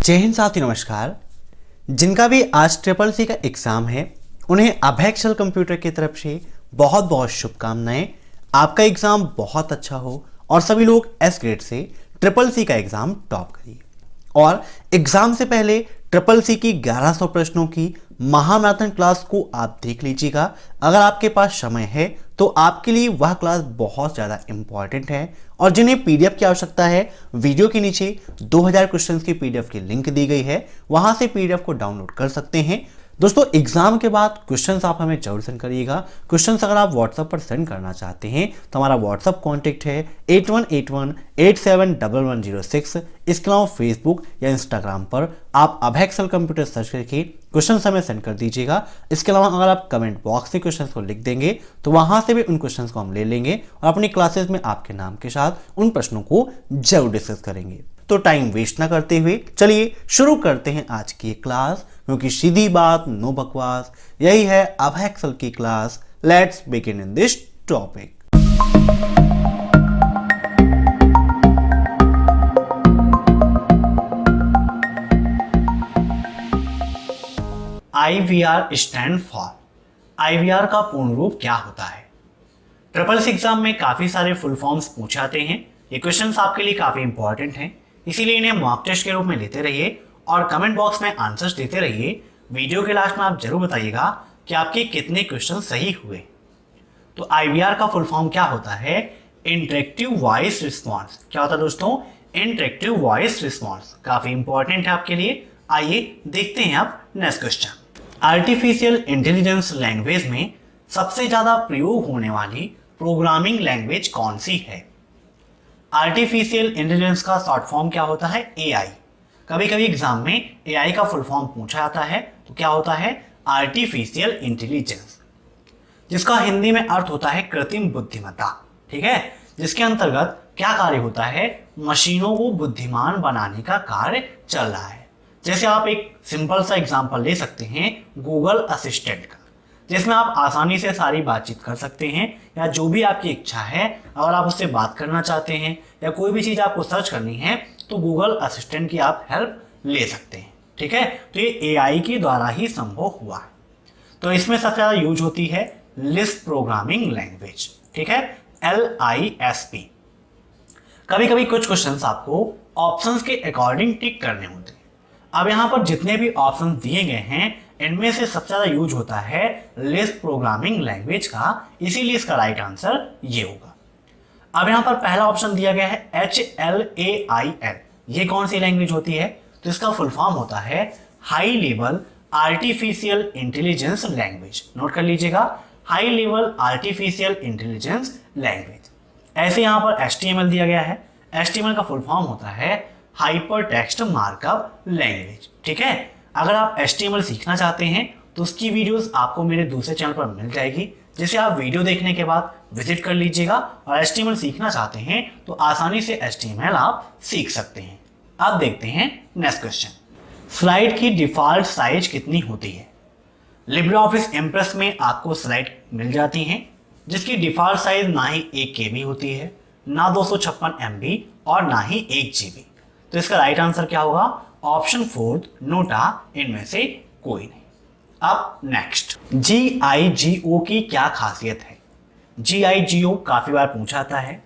जय हिंद साथी, नमस्कार। जिनका भी आज ट्रिपल सी का एग्ज़ाम है उन्हें अभय एक्सेल कंप्यूटर की तरफ से बहुत बहुत शुभकामनाएं। आपका एग्ज़ाम बहुत अच्छा हो और सभी लोग एस ग्रेड से ट्रिपल सी का एग्ज़ाम टॉप करिए। और एग्ज़ाम से पहले ट्रिपल सी की 1100 प्रश्नों की महामैराथन क्लास को आप देख लीजिएगा। अगर आपके पास समय है तो आपके लिए वह क्लास बहुत ज़्यादा इंपॉर्टेंट है। और जिन्हें पीडीएफ की आवश्यकता है, वीडियो के नीचे 2000 क्वेश्चंस की पीडीएफ की लिंक दी गई है, वहां से पीडीएफ को डाउनलोड कर सकते हैं। दोस्तों, एग्जाम के बाद क्वेश्चंस आप हमें जरूर सेंड करिएगा। क्वेश्चंस अगर आप व्हाट्सएप पर सेंड करना चाहते हैं तो हमारा व्हाट्सएप कॉन्टैक्ट है 8181871106। इसके अलावा फेसबुक या इंस्टाग्राम पर आप अभय एक्सेल कंप्यूटर सर्च करके क्वेश्चन हमें सेंड कर दीजिएगा। इसके अलावा अगर आप कमेंट बॉक्स में क्वेश्चंस को लिख देंगे तो वहां से भी उन क्वेश्चंस को हम ले लेंगे और अपनी क्लासेस में आपके नाम के साथ उन प्रश्नों को जरूर डिस्कस करेंगे। तो टाइम वेस्ट ना करते हुए चलिए शुरू करते हैं आज की क्लास, क्योंकि सीधी बात नो बकवास, यही है अभय एक्सेल की class. Let's begin in this topic. IVR stand for. IVR का पूर्ण रूप क्या होता है? ट्रिपल सी एग्जाम में काफी सारे फुल फॉर्म्स पूछे जाते हैं। ये क्वेश्चंस आपके लिए काफी इंपॉर्टेंट हैं, इसीलिए इन्हें मॉक टेस्ट के रूप में लेते रहिए और कमेंट बॉक्स में आंसर्स देते रहिए। वीडियो के लास्ट में आप जरूर बताइएगा कि आपके कितने क्वेश्चन सही हुए। तो IVR का फुल फॉर्म क्या होता है? Interactive voice response. क्या होता है दोस्तों? Interactive voice response. काफी इंपॉर्टेंट है आपके लिए। आइए देखते हैं आप next question. Artificial intelligence language में सबसे ज्यादा प्रयोग होने वाली प्रोग्रामिंग लैंग्वेज कौन सी है? आर्टिफिशियल इंटेलिजेंस का शॉर्ट फॉर्म क्या होता है? AI। कभी कभी एग्जाम में AI का फुल फॉर्म पूछा जाता है, तो क्या होता है? आर्टिफिशियल इंटेलिजेंस, जिसका हिंदी में अर्थ होता है कृत्रिम बुद्धिमत्ता। ठीक है, जिसके अंतर्गत क्या कार्य होता है? मशीनों को बुद्धिमान बनाने का कार्य चल रहा है। जैसे आप एक सिंपल सा एग्जांपल ले सकते हैं गूगल असिस्टेंट का, जिसमें आप आसानी से सारी बातचीत कर सकते हैं, या जो भी आपकी इच्छा है अगर आप उससे बात करना चाहते हैं या कोई भी चीज़ आपको सर्च करनी है तो गूगल असिस्टेंट की आप हेल्प ले सकते हैं। ठीक है, तो ये AI के द्वारा ही संभव हुआ है। तो इसमें सबसे ज़्यादा यूज होती है लिस्प प्रोग्रामिंग लैंग्वेज। ठीक है, LISP। कभी कभी कुछ क्वेश्चंस आपको ऑप्शंस के अकॉर्डिंग टिक करने होते हैं। अब यहाँ पर जितने भी ऑप्शन दिए गए हैं इनमें से सबसे ज्यादा यूज होता है लिस्प प्रोग्रामिंग लैंग्वेज का, इसीलिए इसका राइट आंसर ये होगा। अब यहाँ पर पहला ऑप्शन दिया गया है HLAIL। ये कौन सी लैंग्वेज होती है? तो इसका फुल फॉर्म होता है high level artificial intelligence language. Note कर लीजिएगा, high level artificial intelligence language. ऐसे यहाँ पर HTML दिया गया है। HTML का फुल फॉर्म होता है हाइपर टेक्स्ट मार्कअप लैंग्वेज। ठीक है, अगर आप HTML सीखना चाहते हैं तो उसकी वीडियोस आपको मेरे दूसरे चैनल पर मिल जाएगी, जिसे आप वीडियो देखने के बाद विजिट कर लीजिएगा। और HTML सीखना चाहते हैं तो आसानी से HTML आप सीख सकते हैं। अब देखते हैं नेक्स्ट क्वेश्चन। स्लाइड की डिफॉल्ट साइज कितनी होती है? लिब्रियोफिस इम्प्रेस में आपको स्लाइड मिल जाती हैं जिसकी डिफॉल्ट साइज ना ही 1 KB होती है, ना 256 MB और ना ही 1 GB। तो इसका राइट आंसर क्या होगा? ऑप्शन 4 नोटा, इनमें से कोई नहीं। अब नेक्स्ट, GIGO की क्या खासियत है? GIGO काफी बार पूछा जाता है,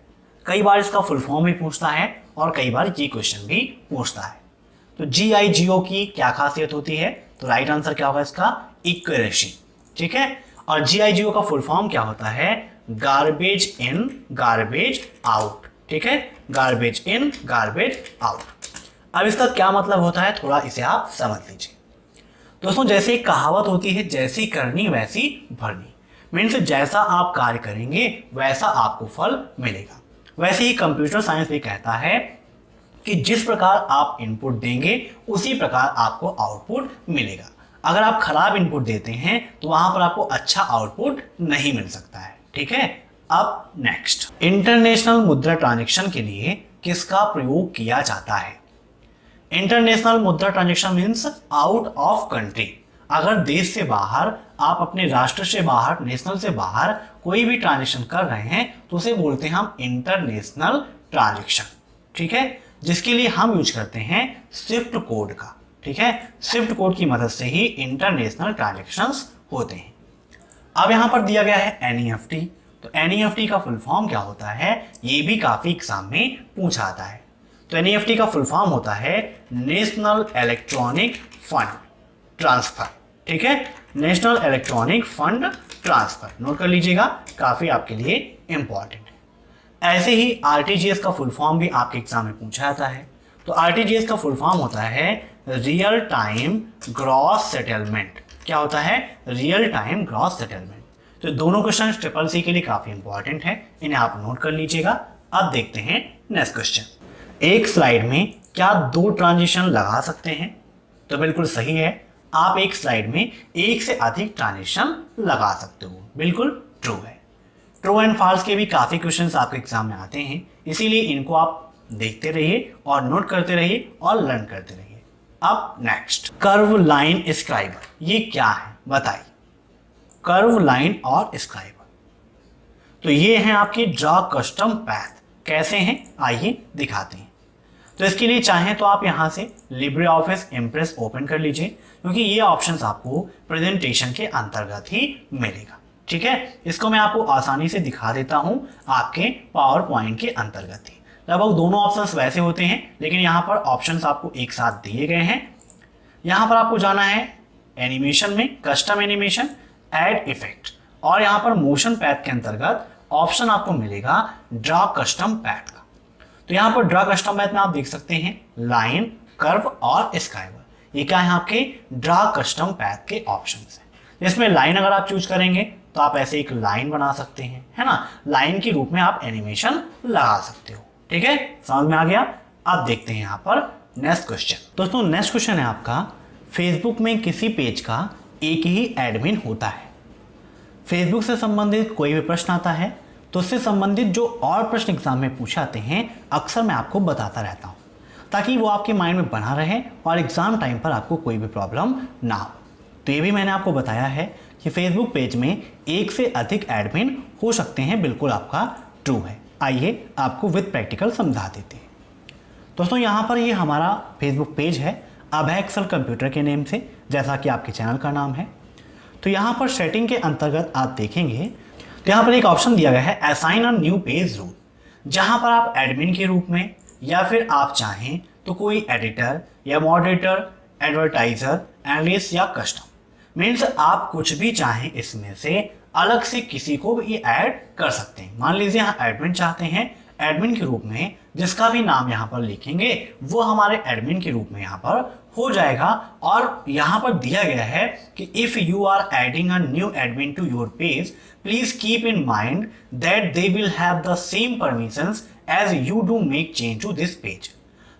कई बार इसका फुल फॉर्म भी पूछता है और कई बार ये क्वेश्चन भी पूछता है। तो GIGO की क्या खासियत होती है? तो राइट आंसर क्या होगा इसका? इक्वेरेसी। ठीक है, और GIGO का फुल फॉर्म क्या होता है? Garbage in garbage out. ठीक है, गार्बेज इन गार्बेज आउट। अब इसका क्या मतलब होता है, थोड़ा इसे आप समझ लीजिए। दोस्तों, जैसे एक कहावत होती है, जैसी करनी वैसी भरनी। मीन्स जैसा आप कार्य करेंगे वैसा आपको फल मिलेगा। वैसे ही कंप्यूटर साइंस भी कहता है कि जिस प्रकार आप इनपुट देंगे उसी प्रकार आपको आउटपुट मिलेगा। अगर आप खराब इनपुट देते हैं तो वहां पर आपको अच्छा आउटपुट नहीं मिल सकता है। ठीक है, अब नेक्स्ट, इंटरनेशनल मुद्रा ट्रांजैक्शन के लिए किसका प्रयोग किया जाता है? इंटरनेशनल मुद्रा transaction means out of country. अगर देश से बाहर, आप अपने राष्ट्र से बाहर, नेशनल से बाहर कोई भी ट्रांजैक्शन कर रहे हैं तो उसे बोलते हैं हम इंटरनेशनल ट्रांजैक्शन। ठीक है, जिसके लिए हम यूज करते हैं स्विफ्ट कोड का। ठीक है, स्विफ्ट कोड की मदद से ही इंटरनेशनल ट्रांजैक्शंस होते हैं। अब यहाँ पर दिया गया है NEFT। तो NEFT का फुल फॉर्म क्या होता है, ये भी काफी एग्जाम में पूछा आता है। तो NEFT का फुल फॉर्म होता है नेशनल इलेक्ट्रॉनिक फंड ट्रांसफर। ठीक है, national electronic fund transfer, note कर लीजिएगा, काफी आपके लिए इंपॉर्टेंट है। ऐसे ही RTGS का फुल फॉर्म भी आपके एग्जाम में पूछा जाता है। तो RTGS का फुल फॉर्म होता है रियल टाइम ग्रॉस सेटलमेंट। क्या होता है, रियल टाइम ग्रॉस सेटलमेंट। तो दोनों क्वेश्चन ट्रिपल सी के लिए काफी इंपॉर्टेंट है, इन्हें आप नोट कर लीजिएगा। अब देखते हैं नेक्स्ट क्वेश्चन। एक स्लाइड में क्या 2 ट्रांजिशन लगा सकते हैं? तो बिल्कुल सही है, आप एक स्लाइड में एक से अधिक ट्रांजिशन लगा सकते हो, बिल्कुल ट्रू है। ट्रू एंड फॉल्स के भी काफी क्वेश्चंस आपके एग्जाम में आते हैं, इसीलिए इनको आप देखते रहिए और नोट करते रहिए और लर्न करते रहिए। अब नेक्स्ट, कर्व लाइन स्क्राइबर, ये क्या है बताइए। कर्व लाइन और स्क्राइबर, तो ये हैं आपके ड्रा कस्टम पैथ। कैसे हैं आइए दिखाते हैं। तो इसके लिए चाहें तो आप यहां से लिब्रे ऑफिस इम्प्रेस ओपन कर लीजिए, क्योंकि ये ऑप्शंस आपको प्रेजेंटेशन के अंतर्गत ही मिलेगा। ठीक है, इसको मैं आपको आसानी से दिखा देता हूं आपके पावर पॉइंट के अंतर्गत ही। लगभग दोनों ऑप्शंस वैसे होते हैं, लेकिन यहाँ पर ऑप्शंस आपको एक साथ दिए गए हैं। यहाँ पर आपको जाना है एनिमेशन में, कस्टम एनिमेशन, ऐड इफेक्ट, और यहाँ पर मोशन पैथ के अंतर्गत ऑप्शन आपको मिलेगा ड्रा कस्टम पैथ का। तो यहाँ पर ड्रा कस्टम पैथ में आप देख सकते हैं लाइन, कर्व और स्क्राइबर। ये क्या है, आपके ड्रा कस्टम पैथ के ऑप्शंस हैं। इसमें लाइन अगर आप चूज करेंगे तो आप ऐसे एक लाइन बना सकते हैं, है ना, लाइन के रूप में आप एनिमेशन लगा सकते हो। ठीक है, समझ में आ गया। अब देखते हैं यहाँ पर नेक्स्ट क्वेश्चन। दोस्तों नेक्स्ट क्वेश्चन है आपका, फेसबुक में किसी पेज का एक ही एडमिन होता है। फेसबुक से संबंधित कोई भी प्रश्न आता है तो उससे संबंधित जो और प्रश्न एग्जाम में पूछे आते हैं, अक्सर मैं आपको बताता रहता हूँ, ताकि वो आपके माइंड में बना रहे और एग्जाम टाइम पर आपको कोई भी प्रॉब्लम ना हो। तो ये भी मैंने आपको बताया है कि फेसबुक पेज में एक से अधिक एडमिन हो सकते हैं, बिल्कुल आपका ट्रू है। आइए आपको विद प्रैक्टिकल समझा देते हैं। दोस्तों यहाँ पर ये हमारा फेसबुक पेज है, अभय एक्सेल कंप्यूटर के नेम से, जैसा कि आपके चैनल का नाम है। तो यहाँ पर सेटिंग के अंतर्गत आप देखेंगे तो यहाँ पर एक ऑप्शन दिया गया है assign a new page rule, जहाँ पर आप एडमिन के रूप में या फिर आप चाहें तो कोई एडिटर या मॉडरेटर, एडवर्टाइजर, एनालिस्ट या कस्टम, मीन्स आप कुछ भी चाहें इसमें से अलग से किसी को भी ऐड कर सकते हैं। मान लीजिए यहाँ एडमिन चाहते हैं, एडमिन के रूप में जिसका भी नाम यहाँ पर लिखेंगे वो हमारे एडमिन के रूप में यहाँ पर हो जाएगा। और यहाँ पर दिया गया है कि if you are adding a new admin to your page, please keep in mind that they will have the same permissions as you do make change to this page.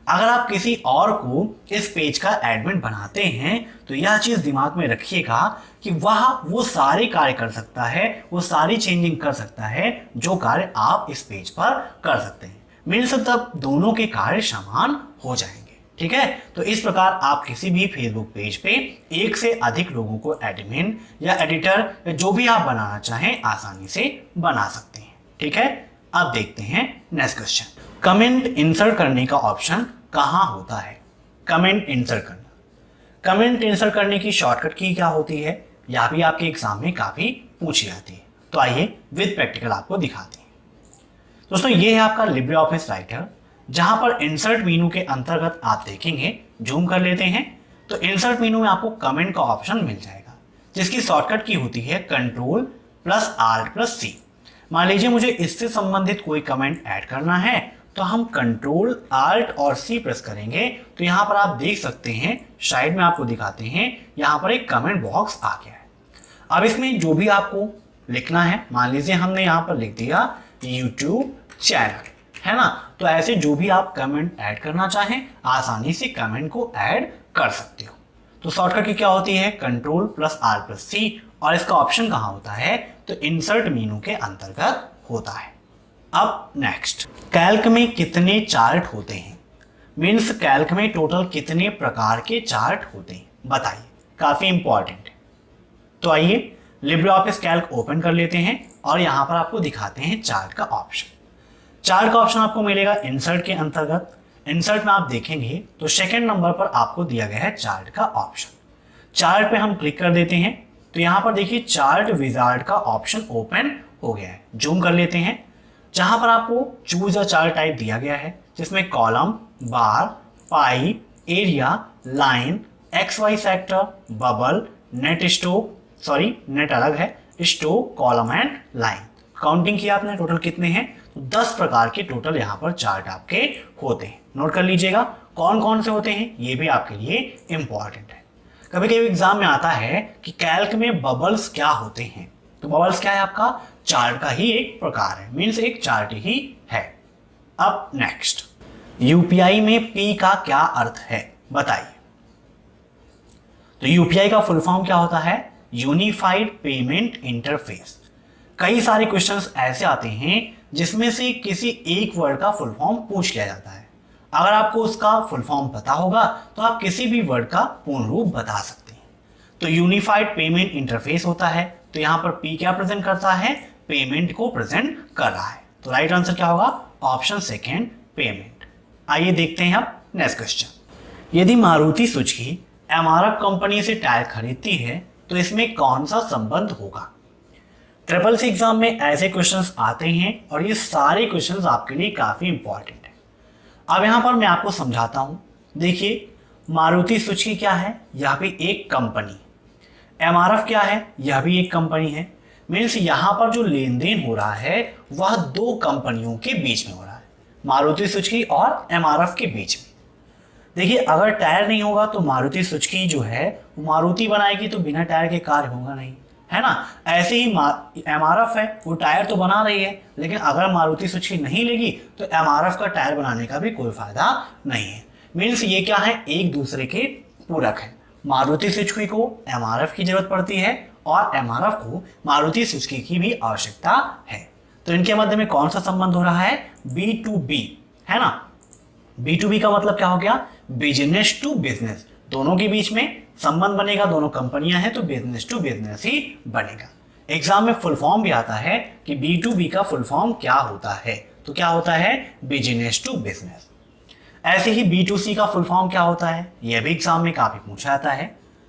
अगर आप किसी और को इस पेज का एडमिन बनाते हैं तो यह चीज दिमाग में रखिएगा कि वह वो सारे कार्य कर सकता है, वो सारी चेंजिंग कर सकता है जो कार्य आप इस पेज पर कर सकते हैं। मीन्स तब दोनों के कार्य समान हो जाएंगे। ठीक है, तो इस प्रकार आप किसी भी फेसबुक पेज पे एक से अधिक लोगों को एडमिन या एडिटर या जो भी आप बनाना चाहें आसानी से बना सकते हैं। ठीक है, अब देखते हैं नेक्स्ट क्वेश्चन। कमेंट इंसर्ट करने का ऑप्शन कहाँ होता है? कमेंट इंसर्ट करना, कमेंट इंसर्ट करने की शॉर्टकट की क्या होती है, यह भी आपके एग्जाम में काफी पूछी जाती है। तो आइए विद प्रैक्टिकल आपको दिखाते हैं। दोस्तों ये है आपका लिब्रे ऑफिस राइटर, जहां पर इंसर्ट मेनू के अंतर्गत आप देखेंगे, जूम कर लेते हैं तो इंसर्ट मेनू में आपको कमेंट का ऑप्शन मिल जाएगा, जिसकी शॉर्टकट की होती है Ctrl+Alt+C। मान लीजिए मुझे इससे संबंधित कोई कमेंट ऐड करना है तो हम Ctrl, Alt और C प्रेस करेंगे तो यहाँ पर आप देख सकते हैं, साइड में आपको दिखाते हैं, यहाँ पर एक कमेंट बॉक्स आ गया है। अब इसमें जो भी आपको लिखना है, मान लीजिए हमने यहाँ पर लिख दिया YouTube चैनल, है ना, तो ऐसे जो भी आप कमेंट ऐड करना चाहें आसानी से कमेंट को ऐड कर सकते हो। तो शॉर्टकट की क्या होती है Ctrl+Alt+C, और इसका ऑप्शन कहाँ होता है तो इंसर्ट मेनू के अंतर्गत होता है। अब नेक्स्ट, कैल्क में कितने चार्ट होते हैं? मीन्स कैल्क में टोटल कितने प्रकार के चार्ट होते हैं बताइए, काफी इंपॉर्टेंट है। तो आइए लिब्रे ऑफिस कैल्क ओपन कर लेते हैं और यहाँ पर आपको दिखाते हैं चार्ट का ऑप्शन। चार्ट का ऑप्शन आपको मिलेगा इंसर्ट के अंतर्गत। इंसर्ट में आप देखेंगे तो सेकंड नंबर पर आपको दिया गया है चार्ट का ऑप्शन। चार्ट पे हम क्लिक कर देते हैं तो यहाँ पर देखिए चार्ट विजार्ड का ऑप्शन ओपन हो गया है। जूम कर लेते हैं, जहां पर आपको चूज अ चार्ट टाइप दिया गया है जिसमें column, bar, pie, area, line, X Y sector, bubble, net net अलग है, stock, column and line. Counting किया आपने टोटल कितने हैं, तो 10 प्रकार के टोटल यहाँ पर चार्ट आपके होते हैं। नोट कर लीजिएगा कौन कौन से होते हैं, ये भी आपके लिए इंपॉर्टेंट है। कभी कभी एग्जाम में आता है कि कैल्क में बबल्स क्या होते हैं, तो बबल्स क्या है आपका चार्ट का ही एक प्रकार है, मीन्स एक चार्ट ही है। अब नेक्स्ट, यूपीआई में पी का क्या अर्थ है बताइए। तो यूपीआई का फुल फॉर्म क्या होता है, यूनिफाइड पेमेंट इंटरफेस। कई सारे क्वेश्चंस ऐसे आते हैं जिसमें से किसी एक वर्ड का फुल फॉर्म पूछ लिया जाता है। अगर आपको उसका फुल फॉर्म पता होगा तो आप किसी भी वर्ड का पूर्ण रूप बता सकते हैं। तो यूनिफाइड पेमेंट इंटरफेस होता है, तो यहां पर पी क्या प्रेजेंट करता है, पेमेंट को प्रेजेंट कर रहा है। तो राइट आंसर क्या होगा, ऑप्शन सेकेंड, पेमेंट। आइए देखते हैं अब नेक्स्ट क्वेश्चन। यदि मारुति सुजुकी एमआरएफ कंपनी से टायर खरीदती है तो इसमें कौन सा संबंध होगा। ट्रिपल सी एग्जाम में ऐसे क्वेश्चंस आते हैं और ये सारे क्वेश्चंस आपके लिए काफी इंपॉर्टेंट है। अब यहां पर मैं आपको समझाता हूं। देखिए मारुति सुजुकी क्या है, यह भी एक कंपनी। एमआरएफ क्या है, यह भी एक कंपनी है। मीन्स यहां पर जो लेन देन हो रहा है वह दो कंपनियों के बीच में हो रहा है, मारुति सुजुकी और एमआरएफ के बीच में। देखिए अगर टायर नहीं होगा तो मारुति सुजुकी जो है वो मारुति बनाएगी, तो बिना टायर के कार होगा नहीं, है ना। ऐसे ही एमआरएफ है, वो टायर तो बना रही है, लेकिन अगर मारुति सुजुकी नहीं लेगी तो एमआरएफ का टायर बनाने का भी कोई फायदा नहीं है। मीन्स ये क्या है, एक दूसरे के पूरक है। मारुति सुजुकी को एमआरएफ की जरूरत पड़ती है और एमआरएफ को मारुति सुजुकी की भी आवश्यकता है। तो इनके मध्य में कौन सा संबंध हो रहा है, B2B, है ना। B2B का मतलब क्या हो गया, बिजनेस टू बिजनेस। दोनों के बीच में संबंध बनेगा, दोनों कंपनियां हैं तो बिजनेस टू बिजनेस ही बनेगा। एग्जाम में फुल फॉर्म भी आता है कि B2B का फुल फॉर्म क्या होता है, तो क्या होता है, बिजनेस टू बिजनेस। ऐसे ही B2C का फुल फॉर्म क्या होता है, यह भी एग्जाम में काफी पूछा जाता है।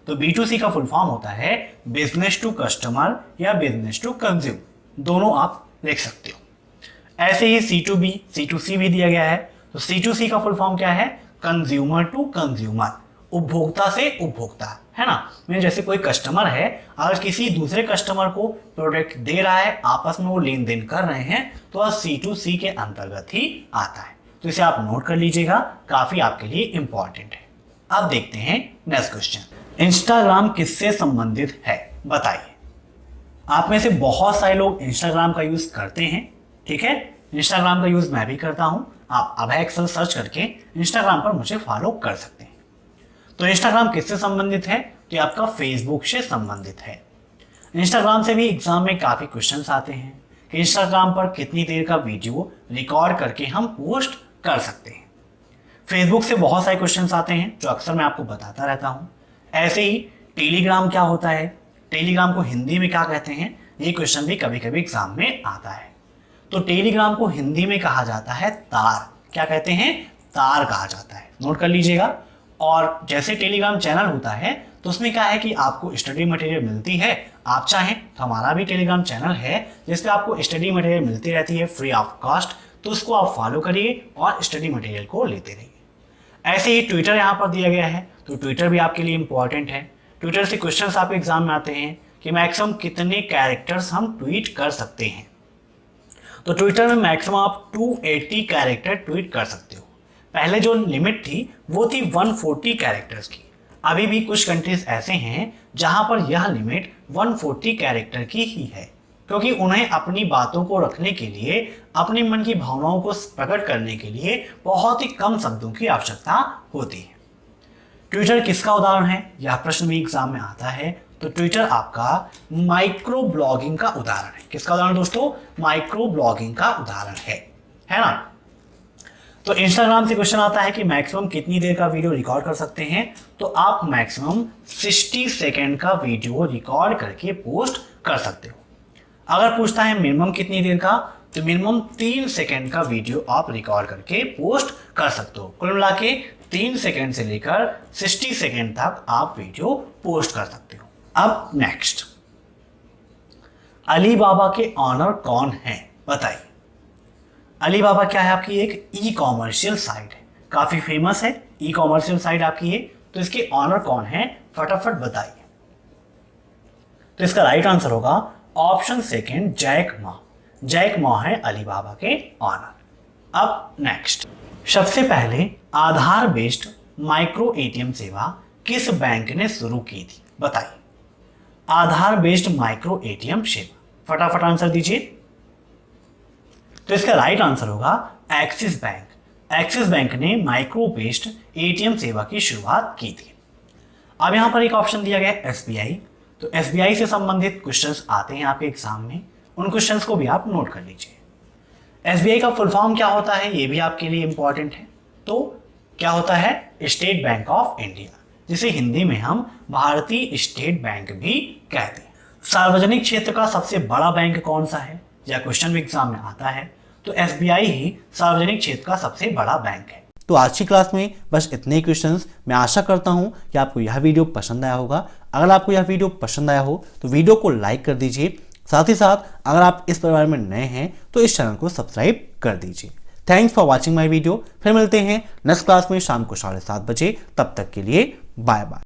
तो B2C का फुल फॉर्म होता है बिजनेस टू कस्टमर या बिजनेस टू कंज्यूम, दोनों आप लिख सकते हो। ऐसे ही C2B, C2C भी दिया गया है। तो C2C का फुल फॉर्म क्या है, कंज्यूमर टू कंज्यूमर, उपभोक्ता से उपभोक्ता, है ना। मैं जैसे कोई कस्टमर है, अगर किसी दूसरे कस्टमर को प्रोडक्ट दे रहा है, आपस में वो लेन देन कर रहे हैं, तो वह C2C के अंतर्गत ही आता है। तो इसे आप नोट कर लीजिएगा, काफी आपके लिए इंपॉर्टेंट है। अब देखते हैं नेक्स्ट क्वेश्चन। इंस्टाग्राम किससे संबंधित है बताइए। आप में से बहुत सारे लोग इंस्टाग्राम का यूज करते हैं, ठीक है। इंस्टाग्राम का यूज मैं भी करता हूं। आप अभय एक्सेल सर्च करके इंस्टाग्राम पर मुझे फॉलो कर सकते हैं। तो इंस्टाग्राम किससे संबंधित है, तो ये आपका फेसबुक से संबंधित है। इंस्टाग्राम से भी एग्जाम में काफी क्वेश्चंस आते हैं कि इंस्टाग्राम पर कितनी देर का वीडियो रिकॉर्ड करके हम पोस्ट कर सकते हैं। फेसबुक से बहुत सारे क्वेश्चंस आते हैं जो अक्सर मैं आपको बताता रहता हूं। ऐसे ही टेलीग्राम क्या होता है, टेलीग्राम को हिंदी में क्या कहते हैं, ये क्वेश्चन भी कभी कभी एग्जाम में आता है। तो टेलीग्राम को हिंदी में कहा जाता है तार। क्या कहते हैं, तार कहा जाता है, नोट कर लीजिएगा। और जैसे टेलीग्राम चैनल होता है तो उसमें क्या है कि आपको स्टडी मटेरियल मिलती है। आप चाहें तो हमारा भी टेलीग्राम चैनल है जिसपे आपको स्टडी मटेरियल मिलती रहती है फ्री ऑफ कॉस्ट, तो उसको आप फॉलो करिए और स्टडी मटेरियल को लेते रहिए। ऐसे ही ट्विटर यहाँ पर दिया गया है, तो ट्विटर भी आपके लिए इंपॉर्टेंट है। ट्विटर से क्वेश्चंस आपके एग्जाम में आते हैं कि मैक्सिमम कितने कैरेक्टर्स हम ट्वीट कर सकते हैं। तो ट्विटर में मैक्सिमम आप 280 कैरेक्टर ट्वीट कर सकते हो। पहले जो लिमिट थी वो थी 140 कैरेक्टर्स की। अभी भी कुछ कंट्रीज ऐसे हैं जहां पर यह लिमिट 140 कैरेक्टर की ही है, क्योंकि उन्हें अपनी बातों को रखने के लिए, अपने मन की भावनाओं को प्रकट करने के लिए बहुत ही कम शब्दों की आवश्यकता होती है। ट्विटर किसका उदाहरण है, यह प्रश्न भी एग्जाम में आता है। तो ट्विटर आपका माइक्रो ब्लॉगिंग का उदाहरण है। किसका उदाहरण दोस्तों, माइक्रो ब्लॉगिंग का उदाहरण है ना। तो इंस्टाग्राम से क्वेश्चन आता है कि मैक्सिमम कितनी देर का वीडियो रिकॉर्ड कर सकते हैं, तो आप मैक्सिमम 60 सेकेंड का वीडियो रिकॉर्ड करके पोस्ट कर सकते हो। अगर पूछता है मिनिमम कितनी देर का, तो मिनिमम 3 सेकेंड का वीडियो आप रिकॉर्ड करके पोस्ट कर सकते हो। कुल मिला के 3 सेकेंड से लेकर 60 सेकेंड तक आप वीडियो पोस्ट कर सकते हो। अब नेक्स्ट, अली बाबा के ऑनर कौन है बताइए। अली बाबा क्या है आपकी एक ई कॉमर्शियल साइट है, काफी फेमस है ई कॉमर्शियल साइट आपकी है। तो इसके ऑनर कौन है फटाफट बताइए। तो इसका राइट आंसर होगा option second, Jack Ma. Jack Ma है अली बाबा के ऑनर। अब नेक्स्ट, सबसे पहले आधार बेस्ड माइक्रो एटीएम सेवा किस बैंक ने शुरू की थी बताइए। आधार बेस्ड माइक्रो एटीएम सेवा, फटाफट आंसर दीजिए। तो इसका राइट आंसर होगा एक्सिस बैंक। एक्सिस बैंक ने माइक्रो बेस्ड एटीएम सेवा की शुरुआत की थी। अब यहां पर एक ऑप्शन दिया गया है एसबीआई। तो एसबीआई से संबंधित क्वेश्चंस आते हैं आपके एग्जाम में, उन क्वेश्चंस को भी आप नोट कर लीजिए। एसबीआई का फुल फॉर्म क्या होता है ये भी आपके लिए इंपॉर्टेंट है। तो क्या होता है, स्टेट बैंक ऑफ इंडिया, जिसे हिंदी में हम भारतीय स्टेट बैंक भी कहते हैं। सार्वजनिक क्षेत्र का सबसे बड़ा बैंक कौन सा है, या क्वेश्चन एग्जाम में आता है, तो एसबीआई ही सार्वजनिक क्षेत्र का सबसे बड़ा बैंक है। तो आज की क्लास में बस इतने ही क्वेश्चंस। मैं आशा करता हूं कि आपको यह वीडियो पसंद आया होगा। अगर आपको यह वीडियो पसंद आया हो तो वीडियो को लाइक कर दीजिए। साथ ही साथ अगर आप इस परिवार में नए हैं तो इस चैनल को सब्सक्राइब कर दीजिए। Thanks for watching my video. फिर मिलते हैं नेक्स्ट क्लास में शाम को 7:30 बजे। तब तक के लिए बाय बाय।